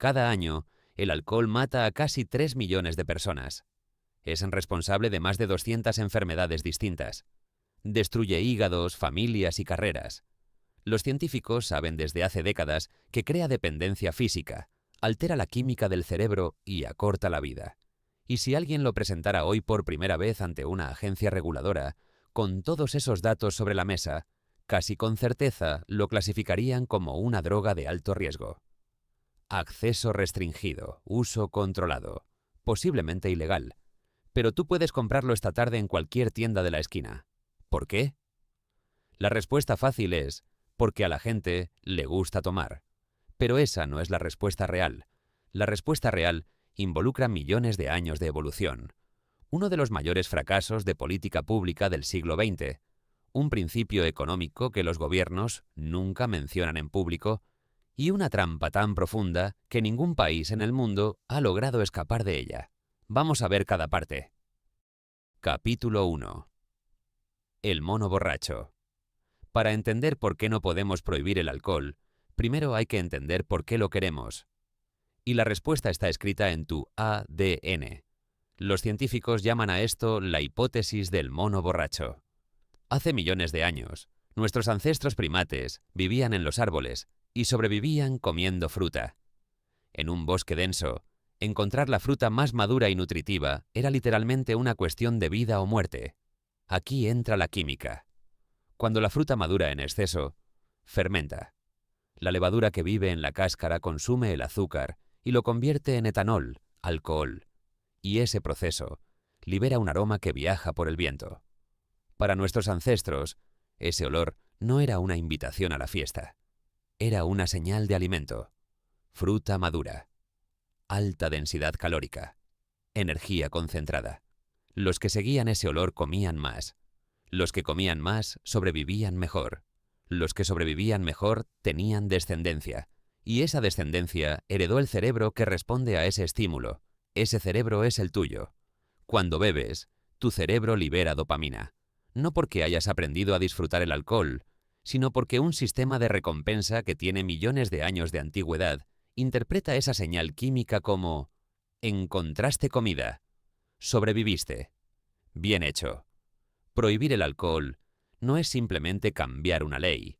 Cada año, el alcohol mata a casi 3 millones de personas. Es responsable de más de 200 enfermedades distintas. Destruye hígados, familias y carreras. Los científicos saben desde hace décadas que crea dependencia física, altera la química del cerebro y acorta la vida. Y si alguien lo presentara hoy por primera vez ante una agencia reguladora, con todos esos datos sobre la mesa, casi con certeza lo clasificarían como una droga de alto riesgo. Acceso restringido, uso controlado, posiblemente ilegal. Pero tú puedes comprarlo esta tarde en cualquier tienda de la esquina. ¿Por qué? La respuesta fácil es porque a la gente le gusta tomar. Pero esa no es la respuesta real. La respuesta real involucra millones de años de evolución. Uno de los mayores fracasos de política pública del siglo XX. Un principio económico que los gobiernos nunca mencionan en público y una trampa tan profunda que ningún país en el mundo ha logrado escapar de ella. Vamos a ver cada parte. Capítulo 1. El mono borracho. Para entender por qué no podemos prohibir el alcohol, primero hay que entender por qué lo queremos. Y la respuesta está escrita en tu ADN. Los científicos llaman a esto la hipótesis del mono borracho. Hace millones de años, nuestros ancestros primates vivían en los árboles y sobrevivían comiendo fruta. En un bosque denso, encontrar la fruta más madura y nutritiva era literalmente una cuestión de vida o muerte. Aquí entra la química. Cuando la fruta madura en exceso, fermenta. La levadura que vive en la cáscara consume el azúcar y lo convierte en etanol, alcohol. Y ese proceso libera un aroma que viaja por el viento. Para nuestros ancestros, ese olor no era una invitación a la fiesta. Era una señal de alimento. Fruta madura. Alta densidad calórica. Energía concentrada. Los que seguían ese olor comían más. Los que comían más sobrevivían mejor. Los que sobrevivían mejor tenían descendencia. Y esa descendencia heredó el cerebro que responde a ese estímulo. Ese cerebro es el tuyo. Cuando bebes, tu cerebro libera dopamina. No porque hayas aprendido a disfrutar el alcohol, sino porque un sistema de recompensa que tiene millones de años de antigüedad interpreta esa señal química como encontraste comida, sobreviviste. Bien hecho. Prohibir el alcohol no es simplemente cambiar una ley.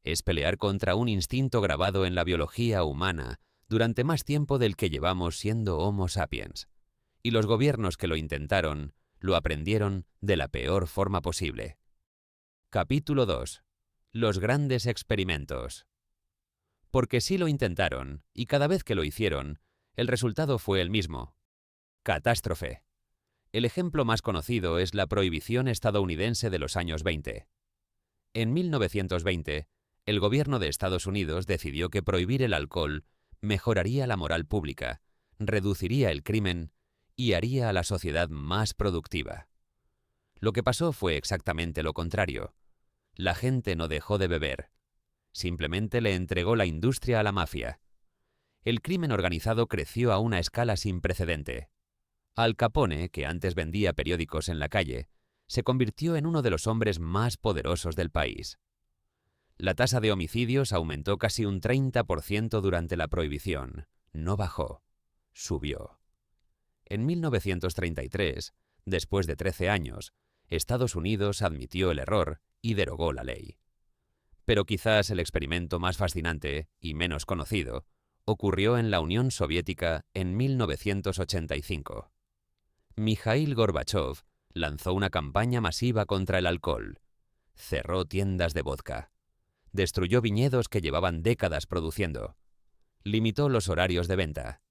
Es pelear contra un instinto grabado en la biología humana durante más tiempo del que llevamos siendo Homo sapiens. Y los gobiernos que lo intentaron, lo aprendieron de la peor forma posible. Capítulo 2. Los grandes experimentos. Porque sí lo intentaron, y cada vez que lo hicieron, el resultado fue el mismo. Catástrofe. El ejemplo más conocido es la prohibición estadounidense de los años 20. En 1920, el gobierno de Estados Unidos decidió que prohibir el alcohol mejoraría la moral pública, reduciría el crimen y haría a la sociedad más productiva. Lo que pasó fue exactamente lo contrario. La gente no dejó de beber. Simplemente le entregó la industria a la mafia. El crimen organizado creció a una escala sin precedente. Al Capone, que antes vendía periódicos en la calle, se convirtió en uno de los hombres más poderosos del país. La tasa de homicidios aumentó casi un 30% durante la prohibición. No bajó, subió. En 1933, después de 13 años, Estados Unidos admitió el error y derogó la ley. Pero quizás el experimento más fascinante y menos conocido ocurrió en la Unión Soviética en 1985. Mikhail Gorbachov lanzó una campaña masiva contra el alcohol. Cerró tiendas de vodka. Destruyó viñedos que llevaban décadas produciendo. Limitó los horarios de venta.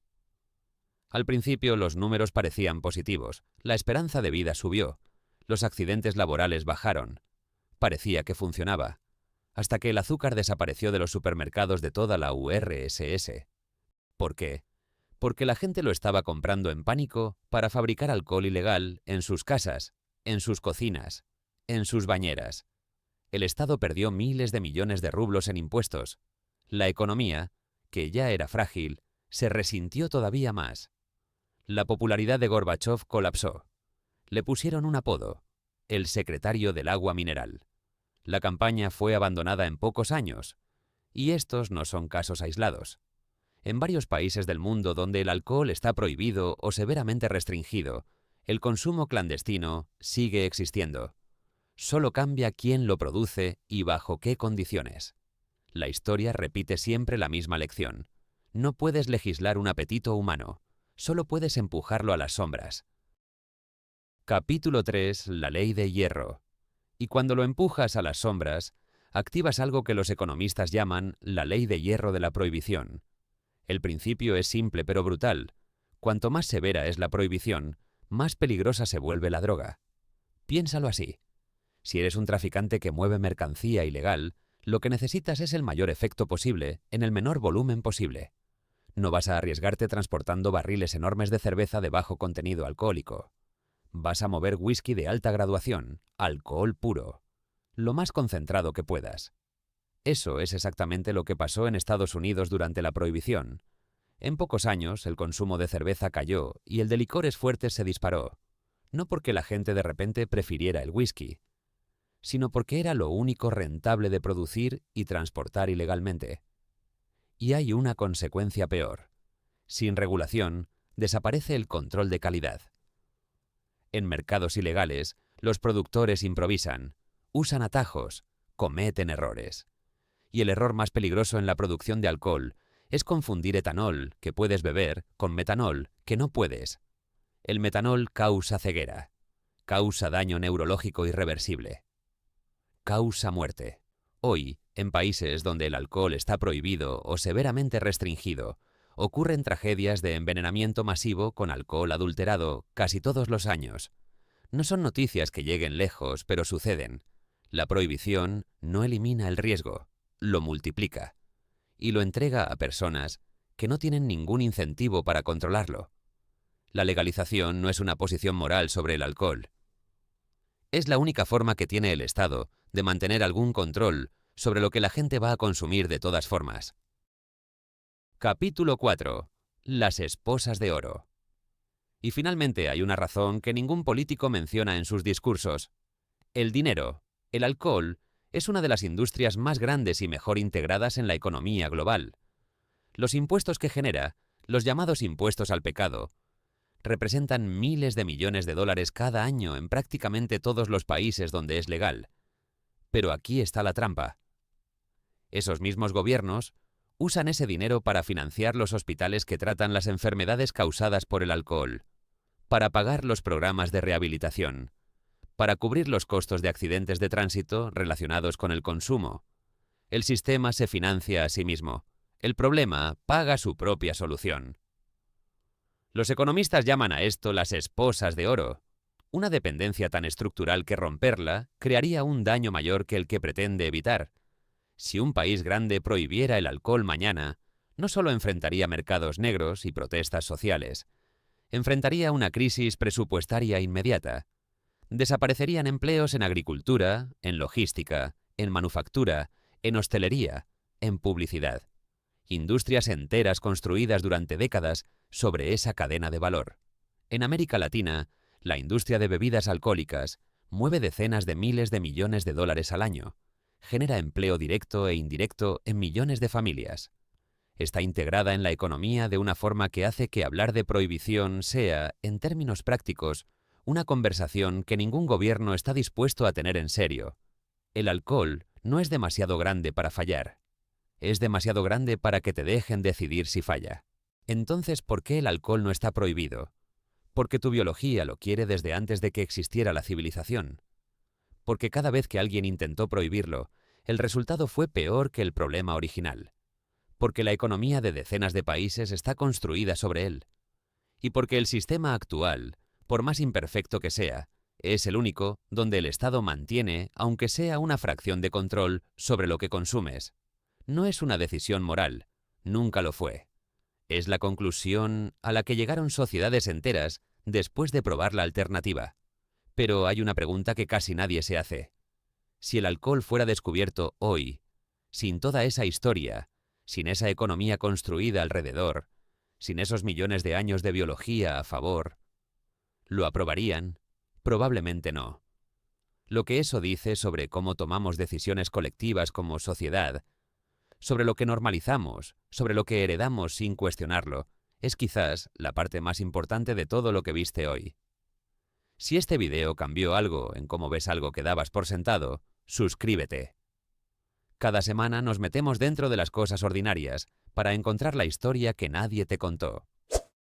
Al principio los números parecían positivos. La esperanza de vida subió. Los accidentes laborales bajaron. Parecía que funcionaba. Hasta que el azúcar desapareció de los supermercados de toda la URSS. ¿Por qué? Porque la gente lo estaba comprando en pánico para fabricar alcohol ilegal en sus casas, en sus cocinas, en sus bañeras. El Estado perdió miles de millones de rublos en impuestos. La economía, que ya era frágil, se resintió todavía más. La popularidad de Gorbachov colapsó. Le pusieron un apodo, el secretario del agua mineral. La campaña fue abandonada en pocos años. Y estos no son casos aislados. En varios países del mundo donde el alcohol está prohibido o severamente restringido, el consumo clandestino sigue existiendo. Solo cambia quién lo produce y bajo qué condiciones. La historia repite siempre la misma lección. No puedes legislar un apetito humano, solo puedes empujarlo a las sombras. Capítulo 3. La ley de hierro. Y cuando lo empujas a las sombras, activas algo que los economistas llaman la ley de hierro de la prohibición. El principio es simple pero brutal. Cuanto más severa es la prohibición, más peligrosa se vuelve la droga. Piénsalo así. Si eres un traficante que mueve mercancía ilegal, lo que necesitas es el mayor efecto posible en el menor volumen posible. No vas a arriesgarte transportando barriles enormes de cerveza de bajo contenido alcohólico. Vas a mover whisky de alta graduación, alcohol puro, lo más concentrado que puedas. Eso es exactamente lo que pasó en Estados Unidos durante la Prohibición. En pocos años, el consumo de cerveza cayó y el de licores fuertes se disparó, no porque la gente de repente prefiriera el whisky, sino porque era lo único rentable de producir y transportar ilegalmente. Y hay una consecuencia peor. Sin regulación, desaparece el control de calidad. En mercados ilegales, los productores improvisan, usan atajos, cometen errores. Y el error más peligroso en la producción de alcohol es confundir etanol, que puedes beber, con metanol, que no puedes. El metanol causa ceguera, causa daño neurológico irreversible, causa muerte. Hoy, en países donde el alcohol está prohibido o severamente restringido, ocurren tragedias de envenenamiento masivo con alcohol adulterado casi todos los años. No son noticias que lleguen lejos, pero suceden. La prohibición no elimina el riesgo, lo multiplica y lo entrega a personas que no tienen ningún incentivo para controlarlo. La legalización no es una posición moral sobre el alcohol. Es la única forma que tiene el Estado de mantener algún control sobre lo que la gente va a consumir de todas formas. Capítulo 4. Las esposas de oro. Y finalmente hay una razón que ningún político menciona en sus discursos. El dinero, el alcohol, es una de las industrias más grandes y mejor integradas en la economía global. Los impuestos que genera, los llamados impuestos al pecado, representan miles de millones de dólares cada año en prácticamente todos los países donde es legal. Pero aquí está la trampa. Esos mismos gobiernos usan ese dinero para financiar los hospitales que tratan las enfermedades causadas por el alcohol, para pagar los programas de rehabilitación, para cubrir los costos de accidentes de tránsito relacionados con el consumo. El sistema se financia a sí mismo. El problema paga su propia solución. Los economistas llaman a esto las esposas de oro. Una dependencia tan estructural que romperla crearía un daño mayor que el que pretende evitar. Si un país grande prohibiera el alcohol mañana, no solo enfrentaría mercados negros y protestas sociales, enfrentaría una crisis presupuestaria inmediata. Desaparecerían empleos en agricultura, en logística, en manufactura, en hostelería, en publicidad. Industrias enteras construidas durante décadas sobre esa cadena de valor. En América Latina, la industria de bebidas alcohólicas mueve decenas de miles de millones de dólares al año. Genera empleo directo e indirecto en millones de familias. Está integrada en la economía de una forma que hace que hablar de prohibición sea, en términos prácticos, una conversación que ningún gobierno está dispuesto a tener en serio. El alcohol no es demasiado grande para fallar. Es demasiado grande para que te dejen decidir si falla. Entonces, ¿por qué el alcohol no está prohibido? Porque tu biología lo quiere desde antes de que existiera la civilización. Porque cada vez que alguien intentó prohibirlo, el resultado fue peor que el problema original. Porque la economía de decenas de países está construida sobre él. Y porque el sistema actual, por más imperfecto que sea, es el único donde el Estado mantiene, aunque sea una fracción de control sobre lo que consumes. No es una decisión moral, nunca lo fue. Es la conclusión a la que llegaron sociedades enteras después de probar la alternativa. Pero hay una pregunta que casi nadie se hace. Si el alcohol fuera descubierto hoy, sin toda esa historia, sin esa economía construida alrededor, sin esos millones de años de biología a favor, ¿lo aprobarían? Probablemente no. Lo que eso dice sobre cómo tomamos decisiones colectivas como sociedad sobre lo que normalizamos, sobre lo que heredamos sin cuestionarlo, es quizás la parte más importante de todo lo que viste hoy. Si este video cambió algo en cómo ves algo que dabas por sentado, suscríbete. Cada semana nos metemos dentro de las cosas ordinarias para encontrar la historia que nadie te contó.